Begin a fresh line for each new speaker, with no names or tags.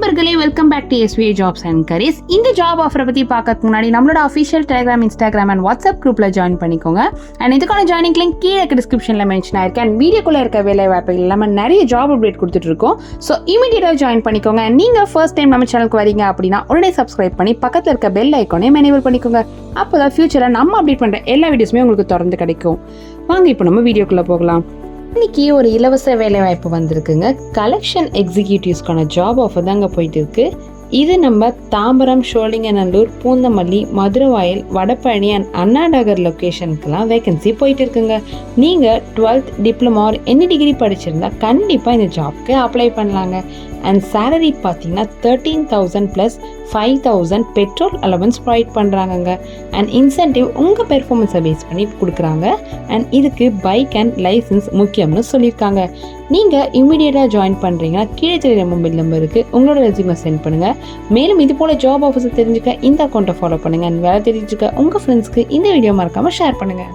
நண்பர்களே, welcome back to SVA jobs and careers. இந்த job ஆஃபரை பற்றி பார்க்கறதுக்கு முன்னாடி நம்மளோட official Telegram, Instagram and WhatsApp குரூப்பில் ஜாயின் பண்ணிக்கோங்க. அண்ட் இதுக்கான ஜாயினிங் லிங்க் கீழே டிஸ்கிரிப்ஷனில் மென்ஷன் ஆயிருக்கு. அண்ட் வீடியோக்குள்ளே இருக்க வேலை வாய்ப்புகள் இல்லாமல் நிறைய ஜாப் அப்டேட் கொடுத்துட்டு இருக்கோம். ஸோ இமீடியட்டாக ஜாயின் பண்ணிக்கோங்க. அண்ட் நீங்கள் ஃபர்ஸ்ட் டைம் நம்ம சேனலுக்கு வரீங்க அப்படின்னா உடனே சப்ஸ்கிரைப் பண்ணி பக்கத்தில் இருக்க பெல் ஐக்கானையும் எனேபிள் பண்ணிக்கோங்க. அப்போ தான் ஃபியூச்சரில் நம்ம அப்டேட் பண்ணுற எல்லா வீடியோஸுமே உங்களுக்கு தொடர்ந்து கிடைக்கும். வாங்க இப்போ நம்ம வீடியோக்குள்ளே போகலாம். இன்னைக்கு ஒரு இலவச வேலை வாய்ப்பு வந்திருக்குங்க. கலெக்ஷன் எக்ஸிக்யூட்டிவ்ஸ்க்கான ஜாப் ஆஃபர் தாங்க போயிட்டு இருக்கு. இது நம்ம தாம்பரம், சோழிங்கநல்லூர், பூந்தமல்லி, மதுரவாயல், வடபழனி அண்ட் அண்ணா நகர் லொக்கேஷனுக்குலாம் வேகன்சி போயிட்டு இருக்குங்க. நீங்கள் 12th டிப்ளமா ஒரு எனி டிகிரி படிச்சிருந்தா கண்டிப்பாக இந்த ஜாப்க்கு அப்ளை பண்ணலாங்க. அண்ட் சேலரி பார்த்தீங்கன்னா 13,000 + 5,000 பெட்ரோல் அலவன்ஸ் ப்ரொவைட் பண்ணுறாங்கங்க. அண்ட் இன்சென்டிவ் உங்கள் பெர்ஃபார்மன்ஸை பேஸ் பண்ணி கொடுக்குறாங்க. அண்ட் இதுக்கு பைக் அண்ட் லைசன்ஸ் முக்கியம்னு சொல்லியிருக்காங்க. நீங்கள் இமீடியட்டாக ஜாயின் பண்ணுறீங்கன்னா கீழே தெரியுற மொபைல் நம்பருக்கு உங்களோட ரெஸ்யூமை சென்ட் பண்ணுங்கள். மேலும் இது போல் ஜாப் ஆஃபர்ஸை தெரிஞ்சுக்க இந்த அக்கௌண்ட்டை ஃபாலோ பண்ணுங்கள். அண்ட் வேலை தெரிஞ்சுக்க உங்கள் ஃப்ரெண்ட்ஸ்க்கு இந்த வீடியோ மறக்காமல் ஷேர் பண்ணுங்கள்.